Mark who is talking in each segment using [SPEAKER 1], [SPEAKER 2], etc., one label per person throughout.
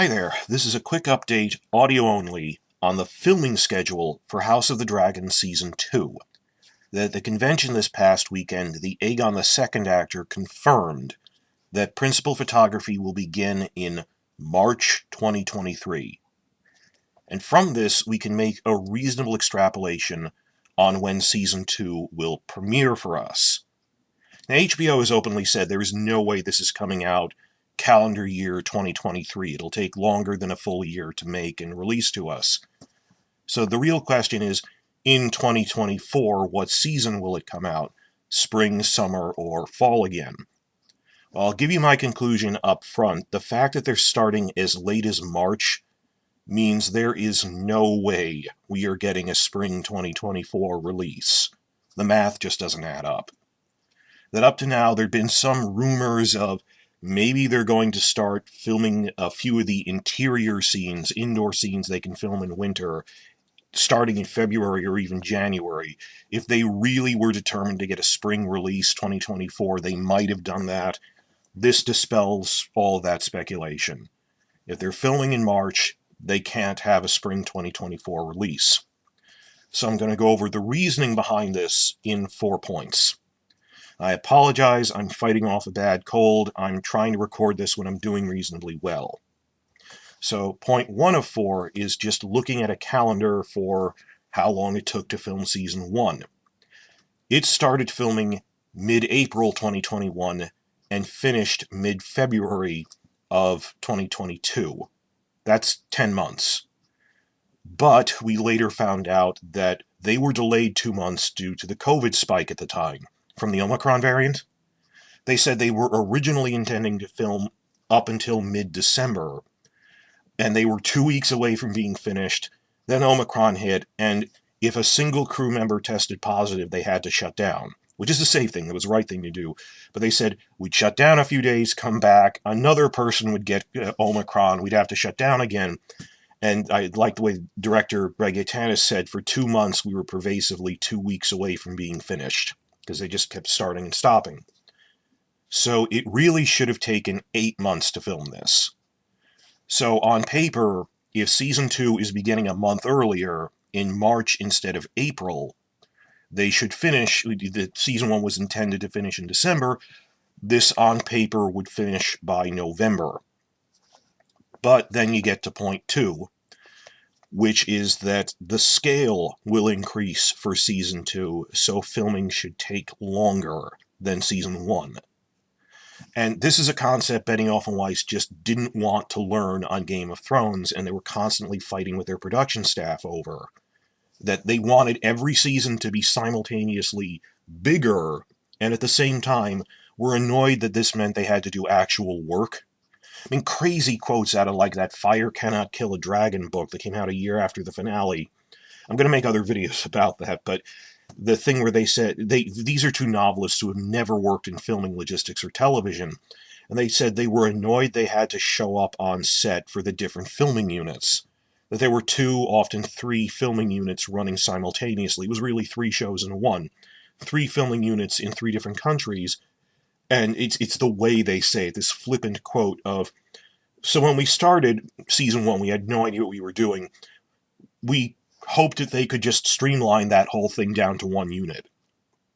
[SPEAKER 1] Hi there, this is a quick update, audio only, on the filming schedule for House of the Dragon Season 2. At the convention this past weekend, the Aegon II actor confirmed that principal photography will begin in March 2023. And from this, we can make a reasonable extrapolation on when Season 2 will premiere for us. Now, HBO has openly said there is no way this is coming out calendar year 2023. It'll take longer than a full year to make and release to us. So the real question is, in 2024, what season will it come out? Spring, summer, or fall again? Well, I'll give you my conclusion up front. The fact that they're starting as late as March means there is no way we are getting a spring 2024 release. The math just doesn't add up. That up to now, there'd been some rumors of maybe they're going to start filming a few of the interior scenes, indoor scenes they can film in winter, starting in February or even January. If they really were determined to get a spring release 2024, they might have done that. This dispels all that speculation. If they're filming in March, they can't have a spring 2024 release. So I'm going to go over the reasoning behind this in 4 points. I apologize, I'm fighting off a bad cold. I'm trying to record this when I'm doing reasonably well. So point 1 of 4 is just looking at a calendar for how long it took to film Season 1. It started filming mid-April 2021 and finished mid-February of 2022. That's 10 months. But we later found out that they were delayed 2 months due to the COVID spike at the time. From the Omicron variant. They said they were originally intending to film up until mid-December, and they were 2 weeks away from being finished. Then Omicron hit, and if a single crew member tested positive, they had to shut down, which is a safe thing. It was the right thing to do. But they said, we'd shut down a few days, come back, another person would get Omicron, we'd have to shut down again. And I like the way director Greg Yatanis said, for 2 months, we were pervasively 2 weeks away from being finished, because they just kept starting and stopping. So it really should have taken 8 months to film this. So on paper, if Season 2 is beginning a month earlier, in March instead of April, they should finish. The Season 1 was intended to finish in December. This on paper would finish by November. But then you get to point 2, which is that the scale will increase for Season 2, so filming should take longer than Season 1. And this is a concept Benioff and Weiss just didn't want to learn on Game of Thrones, and they were constantly fighting with their production staff over. That they wanted every season to be simultaneously bigger, and at the same time were annoyed that this meant they had to do actual work. I mean, crazy quotes out of like that Fire Cannot Kill a Dragon book that came out a year after the finale. I'm going to make other videos about that, but the thing where they said, these are two novelists who have never worked in filming logistics or television, and they said they were annoyed they had to show up on set for the different filming units. That there were 2, often 3 filming units running simultaneously. It was really 3 shows in one. 3 filming units in 3 different countries. And it's the way they say it, this flippant quote of, so when we started Season 1, we had no idea what we were doing. We hoped that they could just streamline that whole thing down to 1 unit,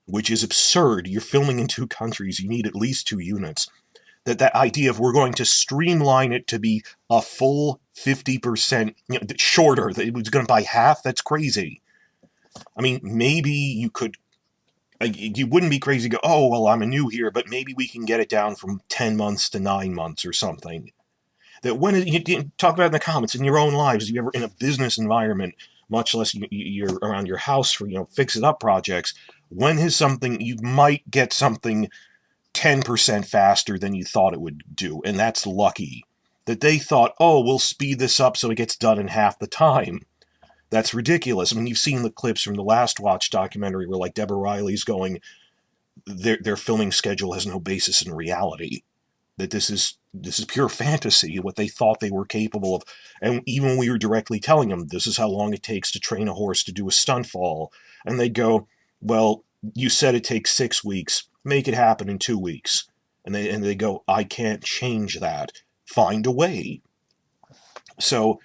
[SPEAKER 1] which is absurd. You're filming in 2 countries. You need at least 2 units. That idea of we're going to streamline it to be a full 50% shorter, that it was going to buy half, that's crazy. I mean, maybe you could, you wouldn't be crazy to go, oh, well, I'm new here, but maybe we can get it down from 10 months to 9 months or something. That when you talk about it in the comments, in your own lives, you ever in a business environment, much less you're around your house for, fix-it-up projects, when is something, you might get something 10% faster than you thought it would do, and that's lucky. That they thought, oh, we'll speed this up so it gets done in half the time. That's ridiculous. I mean, you've seen the clips from the Last Watch documentary where, like, Deborah Riley's going, their filming schedule has no basis in reality. That this is pure fantasy, what they thought they were capable of. And even when we were directly telling them, this is how long it takes to train a horse to do a stunt fall, and they'd go, well, you said it takes 6 weeks, make it happen in 2 weeks. And they go, I can't change that. Find a way. So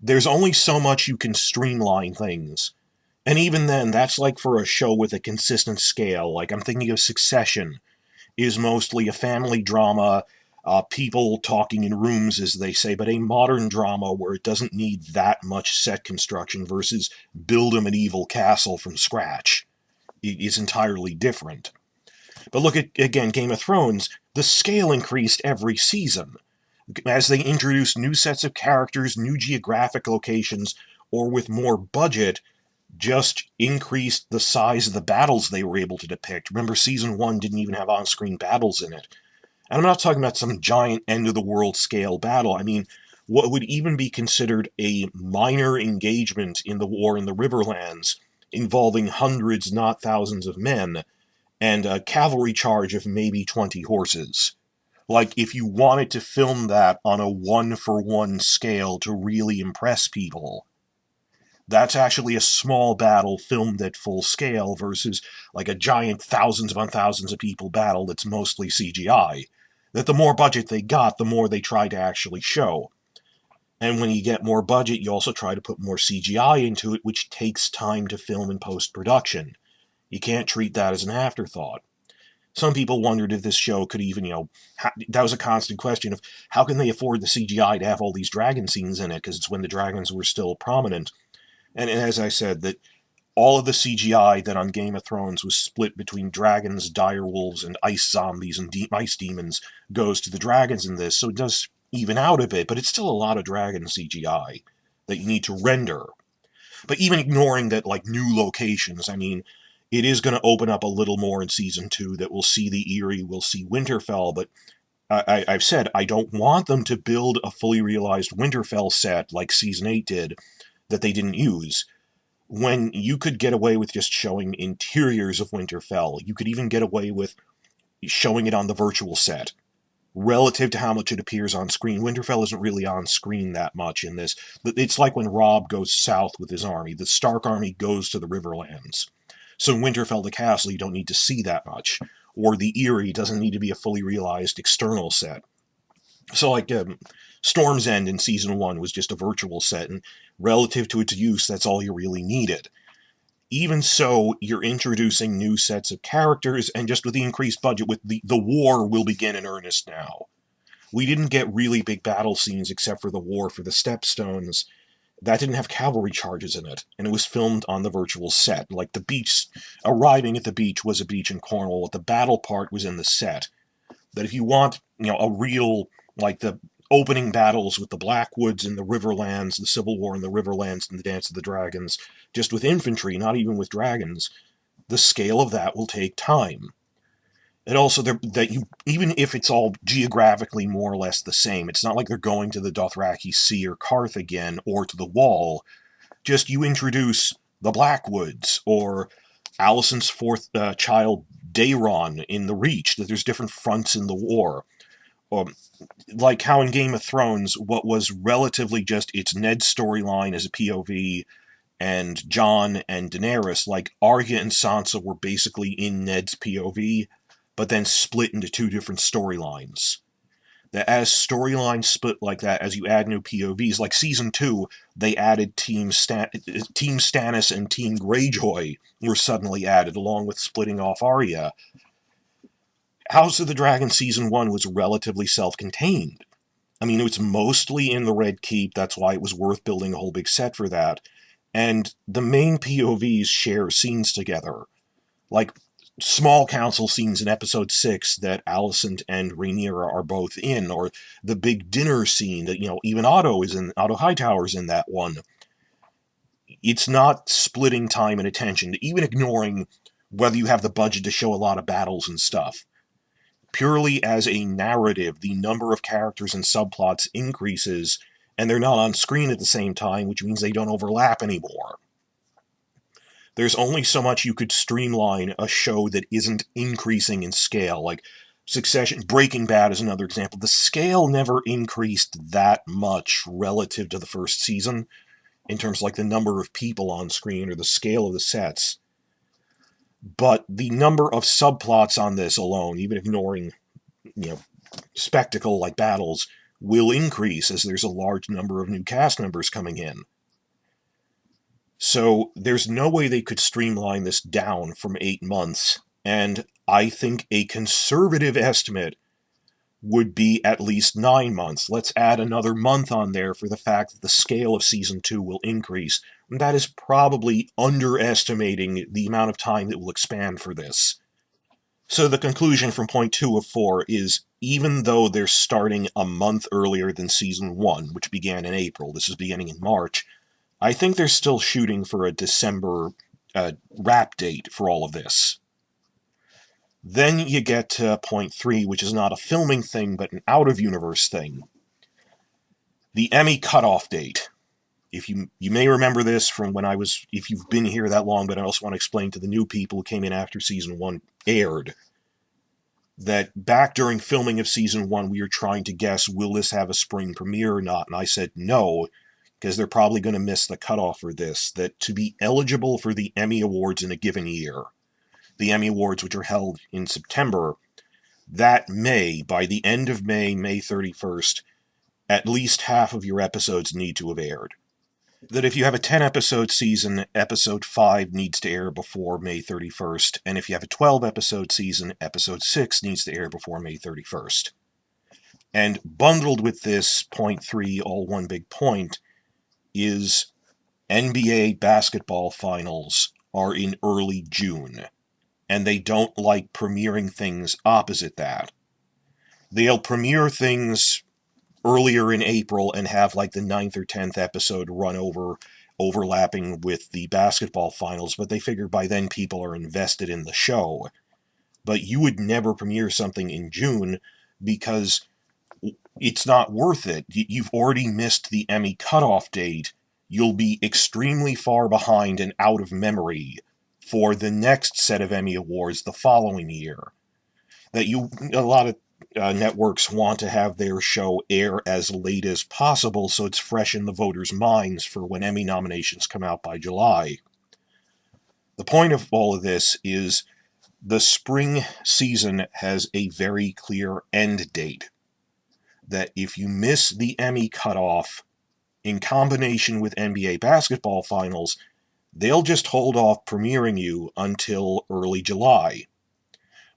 [SPEAKER 1] there's only so much you can streamline things. And even then, that's like for a show with a consistent scale. Like I'm thinking of Succession, is mostly a family drama, people talking in rooms, as they say, but a modern drama where it doesn't need that much set construction versus build a medieval castle from scratch. It's entirely different. But look at, again, Game of Thrones. The scale increased every season as they introduced new sets of characters, new geographic locations, or with more budget, just increased the size of the battles they were able to depict. Remember, season 1 didn't even have on-screen battles in it. And I'm not talking about some giant end-of-the-world scale battle. I mean, what would even be considered a minor engagement in the war in the Riverlands, involving hundreds, not thousands of men, and a cavalry charge of maybe 20 horses. Like, if you wanted to film that on a one-for-one scale to really impress people, that's actually a small battle filmed at full scale versus like a giant thousands upon thousands of people battle that's mostly CGI. That the more budget they got, the more they try to actually show. And when you get more budget, you also try to put more CGI into it, which takes time to film in post-production. You can't treat that as an afterthought. Some people wondered if this show could even, that was a constant question of how can they afford the CGI to have all these dragon scenes in it, because it's when the dragons were still prominent. And as I said, that all of the CGI that on Game of Thrones was split between dragons, direwolves, and ice zombies and ice demons goes to the dragons in this, so it does even out a bit, but it's still a lot of dragon CGI that you need to render. But even ignoring that, like, new locations, I mean, it is going to open up a little more in Season 2 that we'll see the Eyrie, we'll see Winterfell, but I've said I don't want them to build a fully realized Winterfell set like Season 8 did that they didn't use. When you could get away with just showing interiors of Winterfell, you could even get away with showing it on the virtual set. Relative to how much it appears on screen, Winterfell isn't really on screen that much in this. It's like when Robb goes south with his army. The Stark army goes to the Riverlands. So in Winterfell, the castle, you don't need to see that much. Or the Eyrie doesn't need to be a fully realized external set. So, like, Storm's End in Season 1 was just a virtual set, and relative to its use, that's all you really needed. Even so, you're introducing new sets of characters, and just with the increased budget, with the war will begin in earnest now. We didn't get really big battle scenes except for the war for the Stepstones. That didn't have cavalry charges in it, and it was filmed on the virtual set. Like, the beach, arriving at the beach was a beach in Cornwall, but the battle part was in the set. That if you want, a real, like the opening battles with the Blackwoods and the Riverlands, the Civil War in the Riverlands and the Dance of the Dragons, just with infantry, not even with dragons, the scale of that will take time. And also, that you, even if it's all geographically more or less the same, it's not like they're going to the Dothraki Sea or Karth again, or to the Wall. Just you introduce the Blackwoods, or Alicent's fourth child, Daeron, in the Reach, that there's different fronts in the war. Like how in Game of Thrones, what was relatively just it's Ned's storyline as a POV, and Jon and Daenerys, like Arya and Sansa were basically in Ned's POV, but then split into two different storylines. That as storylines split like that, as you add new POVs, like Season 2, they added Team Stannis and Team Greyjoy were suddenly added, along with splitting off Arya. House of the Dragon Season 1 was relatively self-contained. I mean, it was mostly in the Red Keep, that's why it was worth building a whole big set for that. And the main POVs share scenes together. Like, small council scenes in Episode 6 that Alicent and Rhaenyra are both in, or the big dinner scene that, even Otto Hightower's in that one. It's not splitting time and attention, even ignoring whether you have the budget to show a lot of battles and stuff. Purely as a narrative, the number of characters and subplots increases, and they're not on screen at the same time, which means they don't overlap anymore. There's only so much you could streamline a show that isn't increasing in scale. Like Succession, Breaking Bad is another example. The scale never increased that much relative to the first season, in terms of like the number of people on screen or the scale of the sets. But the number of subplots on this alone, even ignoring, spectacle like battles, will increase as there's a large number of new cast members coming in. So there's no way they could streamline this down from 8 months, and I think a conservative estimate would be at least 9 months. Let's add another month on there for the fact that the scale of Season 2 will increase. And that is probably underestimating the amount of time that will expand for this. So the conclusion from point 2 of 4 is, even though they're starting a month earlier than Season 1, which began in April, this is beginning in March, I think they're still shooting for a December wrap date for all of this. Then you get to point 3, which is not a filming thing, but an out-of-universe thing. The Emmy cutoff date. If you may remember this from when if you've been here that long, but I also want to explain to the new people who came in after Season 1 aired, that back during filming of Season 1, we were trying to guess, will this have a spring premiere or not? And I said no, because they're probably going to miss the cutoff for this, that to be eligible for the Emmy Awards in a given year, the Emmy Awards, which are held in September, that by the end of May 31st, at least half of your episodes need to have aired. That if you have a 10-episode season, episode 5 needs to air before May 31st, and if you have a 12-episode season, episode 6 needs to air before May 31st. And bundled with this, point 3, all one big point, is NBA basketball finals are in early June, and they don't like premiering things opposite that. They'll premiere things earlier in April and have like the 9th or 10th episode run overlapping with the basketball finals, but they figure by then people are invested in the show. But you would never premiere something in June because it's not worth it. You've already missed the Emmy cutoff date. You'll be extremely far behind and out of memory for the next set of Emmy Awards the following year. A lot of networks want to have their show air as late as possible so it's fresh in the voters' minds for when Emmy nominations come out by July. The point of all of this is the spring season has a very clear end date. That if you miss the Emmy cutoff in combination with NBA basketball finals, they'll just hold off premiering you until early July.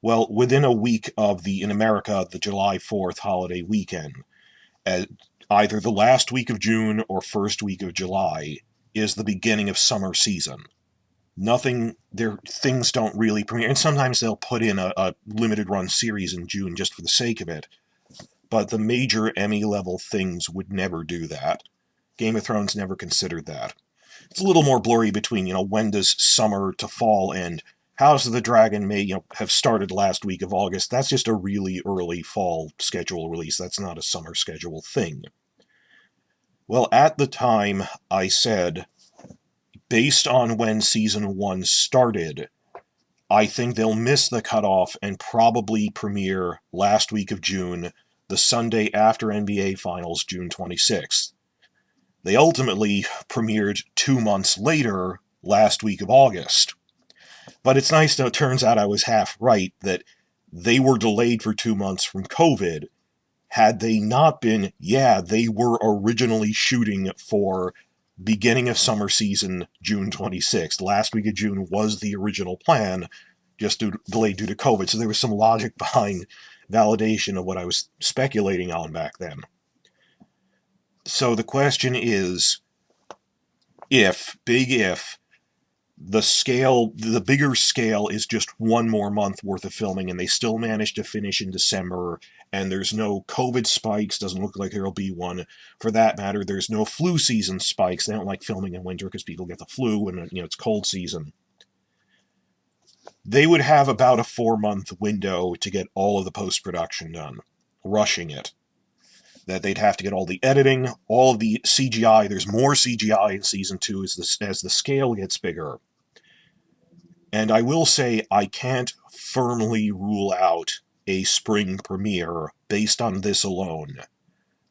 [SPEAKER 1] Well, within a week of in America, the July 4th holiday weekend, either the last week of June or first week of July, is the beginning of summer season. Things don't really premiere, and sometimes they'll put in a limited run series in June just for the sake of it. But the major Emmy-level things would never do that. Game of Thrones never considered that. It's a little more blurry between, when does summer to fall end. House of the Dragon may, have started last week of August. That's just a really early fall schedule release. That's not a summer schedule thing. Well, at the time, I said, based on when Season 1 started, I think they'll miss the cutoff and probably premiere last week of June, the Sunday after NBA Finals, June 26th. They ultimately premiered 2 months later, last week of August. But it's nice that it turns out I was half right, that they were delayed for 2 months from COVID. Had they not been, they were originally shooting for beginning of summer season, June 26th. Last week of June was the original plan, just delayed due to COVID. So there was some logic behind validation of what I was speculating on back then. So the question is, big if, the bigger scale is just 1 more month worth of filming and they still manage to finish in December, and there's no COVID spikes, doesn't look like there'll be one. For that matter, there's no flu season spikes. They don't like filming in winter because people get the flu and it's cold season. They would have about a 4-month window to get all of the post-production done, rushing it. That they'd have to get all the editing, all of the CGI. There's more CGI in Season 2 as the scale gets bigger. And I will say I can't firmly rule out a spring premiere based on this alone,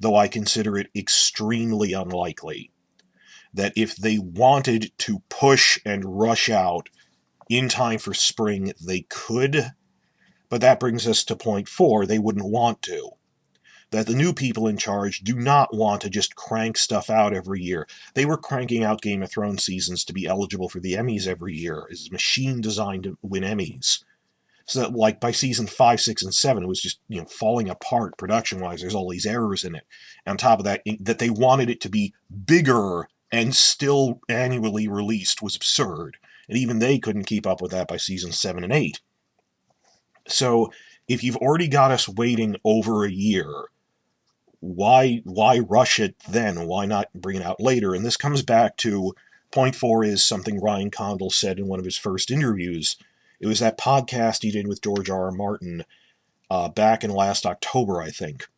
[SPEAKER 1] though I consider it extremely unlikely. That if they wanted to push and rush out in time for spring, they could, but that brings us to point 4, they wouldn't want to. that the new people in charge do not want to just crank stuff out every year. They were cranking out Game of Thrones seasons to be eligible for the Emmys every year. It's a machine designed to win Emmys. So that, like, by season 5, 6, and 7, it was just, falling apart production-wise. There's all these errors in it. And on top of that, that they wanted it to be bigger and still annually released was absurd. And even they couldn't keep up with that by season 7 and 8. So, if you've already got us waiting over a year, why rush it then? Why not bring it out later? And this comes back to point 4 is something Ryan Condal said in one of his first interviews. It was that podcast he did with George R.R. Martin back in last October, I think,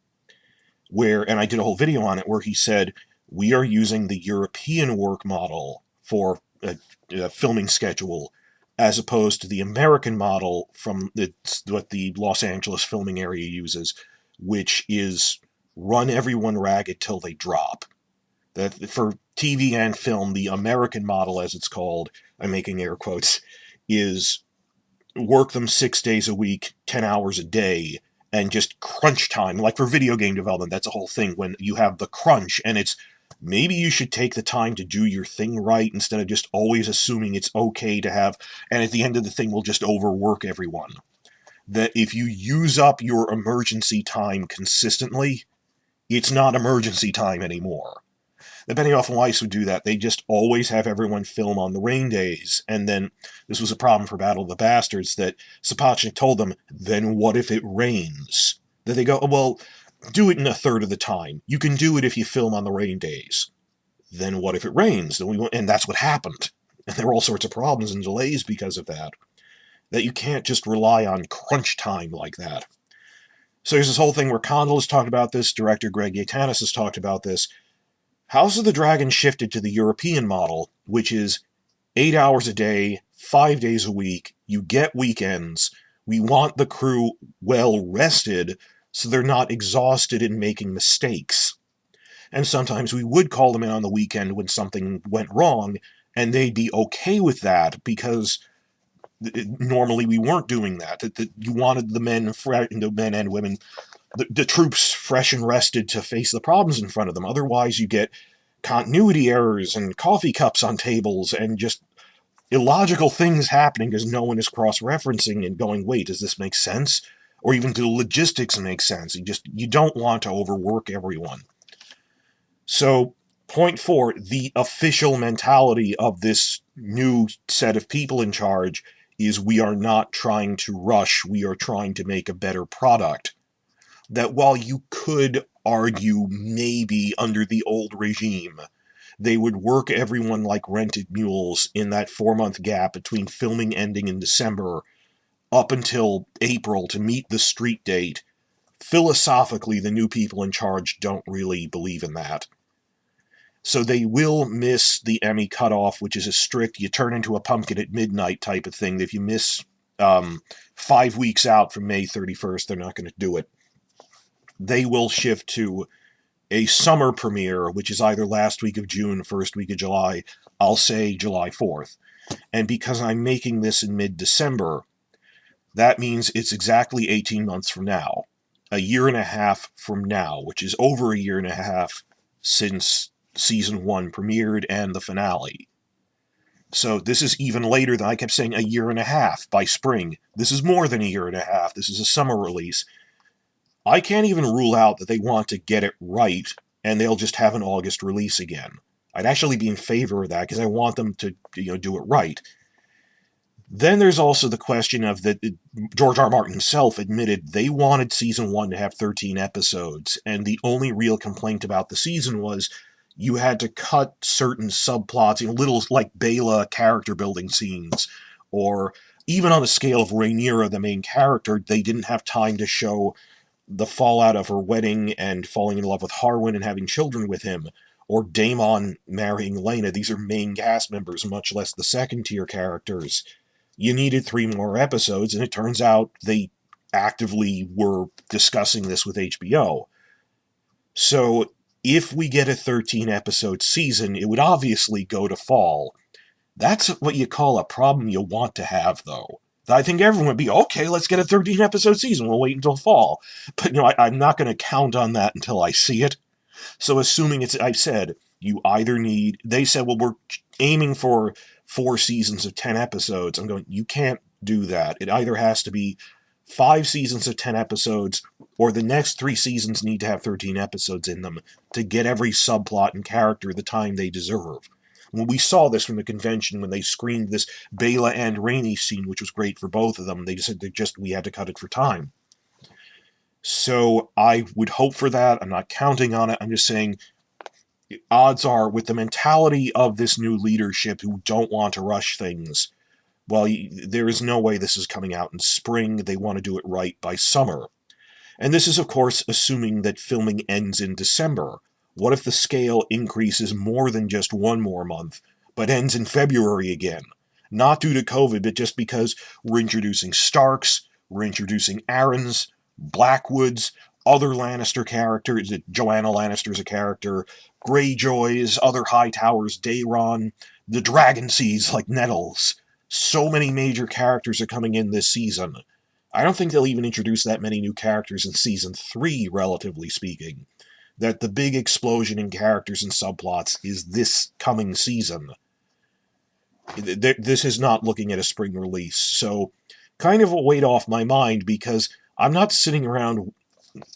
[SPEAKER 1] and I did a whole video on it where he said, we are using the European work model for a filming schedule as opposed to the American model from what the Los Angeles filming area uses, which is run everyone ragged till they drop. That for TV and film, the American model, as it's called, I'm making air quotes, is work them 6 days a week, 10 hours a day, and just crunch time. Like for video game development, that's a whole thing when you have the crunch, and it's maybe you should take the time to do your thing right instead of just always assuming it's okay to have, and at the end of the thing, we'll just overwork everyone. That if you use up your emergency time consistently, it's not emergency time anymore. The Benioff and Weiss would do that. They just always have everyone film on the rain days. And then this was a problem for Battle of the Bastards that Sapochnik told them, then what if it rains? That they go, well, do it in a third of the time. You can do it if you film on the rain days. Then what if it rains? And that's what happened. And there were all sorts of problems and delays because of that. That you can't just rely on crunch time like that. So there's this whole thing where Condal has talked about this, director Greg Yaitanes has talked about this. House of the Dragon shifted to the European model, which is 8 hours a day, 5 days a week, you get weekends, we want the crew well rested so they're not exhausted in making mistakes. And sometimes we would call them in on the weekend when something went wrong, and they'd be okay with that because normally we weren't doing that. You wanted the men and women, the troops fresh and rested to face the problems in front of them. Otherwise, you get continuity errors and coffee cups on tables and just illogical things happening because no one is cross-referencing and going, wait, does this make sense? Or even do the logistics make sense? You don't want to overwork everyone. So, point 4, the official mentality of this new set of people in charge is we are not trying to rush, we are trying to make a better product. That while you could argue maybe under the old regime, they would work everyone like rented mules in that 4-month gap between filming ending in December up until April to meet the street date. Philosophically, the new people in charge don't really believe in that. So they will miss the Emmy cutoff, which is a strict, you turn into a pumpkin at midnight type of thing. If you miss 5 weeks out from May 31st, they're not going to do it. They will shift to a summer premiere, which is either last week of June, first week of July. I'll say July 4th. And because I'm making this in mid-December, that means it's exactly 18 months from now. A year and a half from now, which is over a year and a half since Season 1 premiered and the finale. So this is even later than I kept saying a year and a half by spring. This is more than a year and a half. This is a summer release. I can't even rule out that they want to get it right and they'll just have an August release again. I'd actually be in favor of that because I want them to do it right. Then there's also the question of that George R. R. Martin himself admitted they wanted Season 1 to have 13 episodes, and the only real complaint about the season was you had to cut certain subplots, little like Bela character building scenes, or even on the scale of Rhaenyra, the main character, they didn't have time to show the fallout of her wedding and falling in love with Harwin and having children with him, or Daemon marrying Laena. These are main cast members, much less the second-tier characters. You needed 3 more episodes, and it turns out they actively were discussing this with HBO. So, if we get a 13-episode season, it would obviously go to fall. That's what you call a problem you want to have, though. I think everyone would be, okay, let's get a 13-episode season. We'll wait until fall. But, I'm not going to count on that until I see it. So assuming I've said, you either need, they said, well, we're aiming for 4 seasons of 10 episodes. I'm going, you can't do that. It either has to be 5 seasons of 10 episodes, or the next 3 seasons need to have 13 episodes in them to get every subplot and character the time they deserve. When we saw this from the convention, when they screened this Bela and Rainey scene, which was great for both of them, they said we had to cut it for time. So I would hope for that. I'm not counting on it. I'm just saying, odds are, with the mentality of this new leadership who don't want to rush things, well, there is no way this is coming out in spring. They want to do it right by summer. And this is, of course, assuming that filming ends in December. What if the scale increases more than just one more month, but ends in February again? Not due to COVID, but just because we're introducing Starks, we're introducing Aarons, Blackwoods, other Lannister characters. Joanna Lannister's a character, Greyjoys, other Hightowers, Daeron, the Dragonseas like Nettles. So many major characters are coming in this season. I don't think they'll even introduce that many new characters in Season 3, relatively speaking. That the big explosion in characters and subplots is this coming season. This is not looking at a spring release, so kind of a weight off my mind, because I'm not sitting around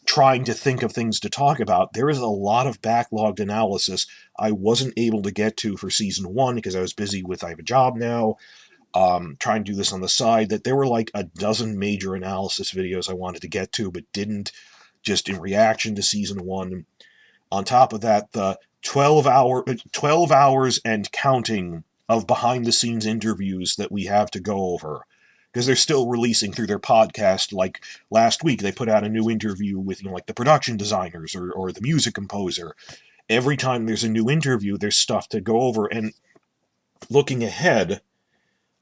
[SPEAKER 1] trying to think of things to talk about. There is a lot of backlogged analysis I wasn't able to get to for Season 1 because I was busy with, I have a job now, trying to do this on the side, that there were like a dozen major analysis videos I wanted to get to but didn't, just in reaction to Season 1. On top of that, the 12 hours and counting of behind-the-scenes interviews that we have to go over, because they're still releasing through their podcast. Like last week, they put out a new interview with, like the production designers or the music composer. Every time there's a new interview, there's stuff to go over. And looking ahead,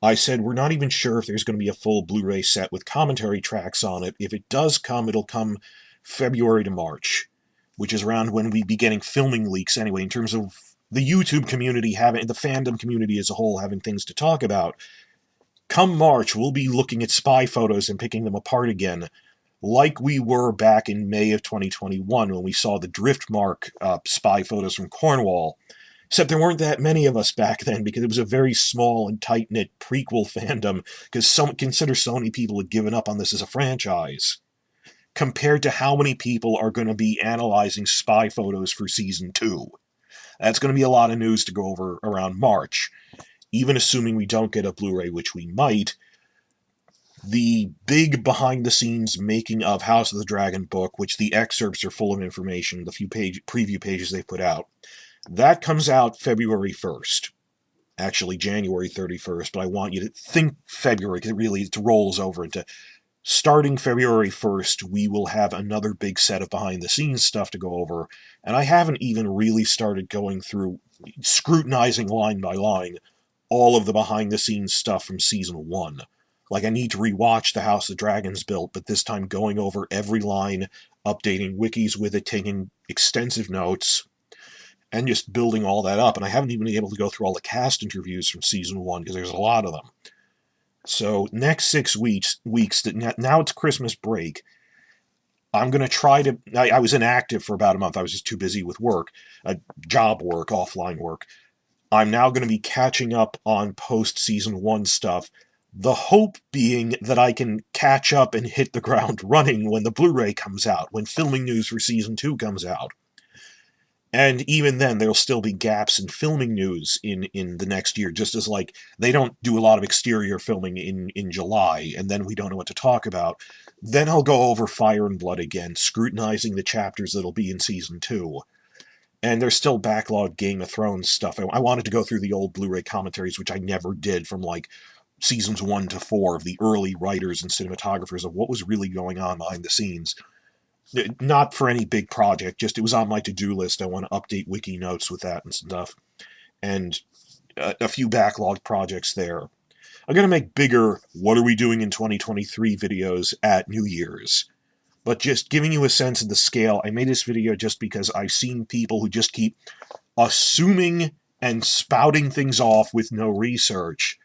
[SPEAKER 1] I said we're not even sure if there's going to be a full Blu-ray set with commentary tracks on it. If it does come, it'll come February to March, which is around when we'd be getting filming leaks anyway, in terms of the YouTube community the fandom community as a whole having things to talk about. Come March, we'll be looking at spy photos and picking them apart again, like we were back in May of 2021 when we saw the Driftmark spy photos from Cornwall. Except there weren't that many of us back then, because it was a very small and tight-knit prequel fandom, because consider so many people had given up on this as a franchise, compared to how many people are going to be analyzing spy photos for Season 2. That's going to be a lot of news to go over around March. Even assuming we don't get a Blu-ray, which we might, the big behind-the-scenes making of House of the Dragon book, which the excerpts are full of information, the few preview pages they put out, that comes out February 1st. Actually, January 31st, but I want you to think February, because it rolls over into... Starting February 1st, we will have another big set of behind-the-scenes stuff to go over, and I haven't even really started going through, scrutinizing line by line, all of the behind-the-scenes stuff from Season 1. Like, I need to rewatch The House of Dragons built, but this time going over every line, updating wikis with it, taking extensive notes, and just building all that up. And I haven't even been able to go through all the cast interviews from Season 1, because there's a lot of them. So, next 6 weeks, now it's Christmas break, I'm going to try to... I was inactive for about a month. I was just too busy with work, job work, offline work. I'm now going to be catching up on post-Season 1 stuff, the hope being that I can catch up and hit the ground running when the Blu-ray comes out, when filming news for Season 2 comes out. And even then, there'll still be gaps in filming news in the next year, just as, like, they don't do a lot of exterior filming in July, and then we don't know what to talk about. Then I'll go over Fire and Blood again, scrutinizing the chapters that'll be in Season 2. And there's still backlogged Game of Thrones stuff. I wanted to go through the old Blu-ray commentaries, which I never did, from, like, Seasons 1 to 4, of the early writers and cinematographers of what was really going on behind the scenes. Not for any big project, just it was on my to-do list. I want to update wiki notes with that and stuff. And a few backlogged projects there. I'm going to make bigger what are we doing in 2023 videos at New Year's. But just giving you a sense of the scale, I made this video just because I've seen people who just keep assuming and spouting things off with no research.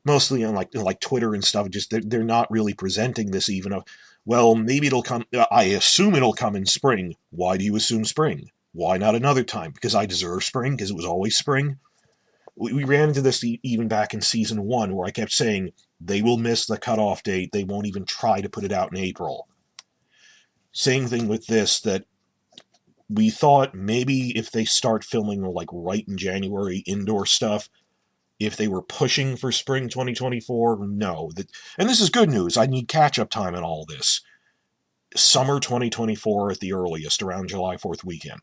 [SPEAKER 1] mostly on like Twitter and stuff. Just they're not really presenting this even of, well, maybe it'll come. I assume it'll come in spring. Why do you assume spring? Why not another time? Because I deserve spring, because it was always spring. We ran into this even back in season 1, where I kept saying they will miss the cutoff date. They won't even try to put it out in April. Same thing with this, that we thought maybe if they start filming like right in January indoor stuff, if they were pushing for spring 2024, no. And this is good news. I need catch-up time in all this. Summer 2024 at the earliest, around July 4th weekend.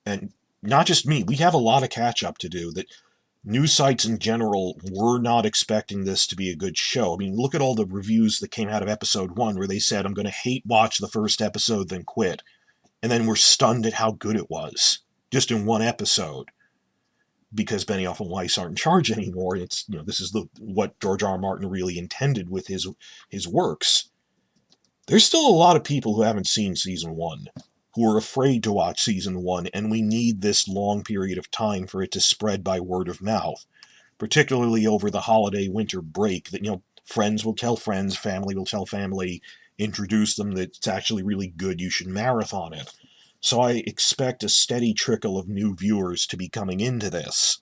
[SPEAKER 1] And not just me, we have a lot of catch-up to do. That news sites in general were not expecting this to be a good show. I mean, look at all the reviews that came out of episode 1 where they said, I'm going to hate watch the first episode, then quit. And then we're stunned at how good it was, just in one episode. Because Benioff and Weiss aren't in charge anymore. It's, this is what George R. R. Martin really intended with his works. There's still a lot of people who haven't seen season 1, who are afraid to watch season 1, and we need this long period of time for it to spread by word of mouth, particularly over the holiday winter break. That friends will tell friends, family will tell family, introduce them that it's actually really good. You should marathon it. So I expect a steady trickle of new viewers to be coming into this.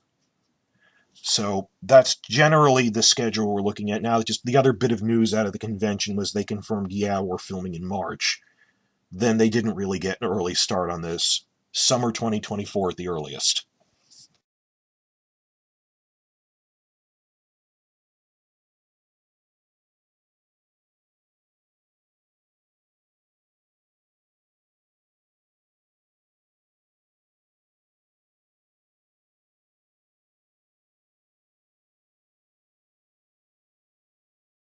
[SPEAKER 1] So that's generally the schedule we're looking at now. Just the other bit of news out of the convention was they confirmed, we're filming in March. Then they didn't really get an early start on this. Summer 2024 at the earliest.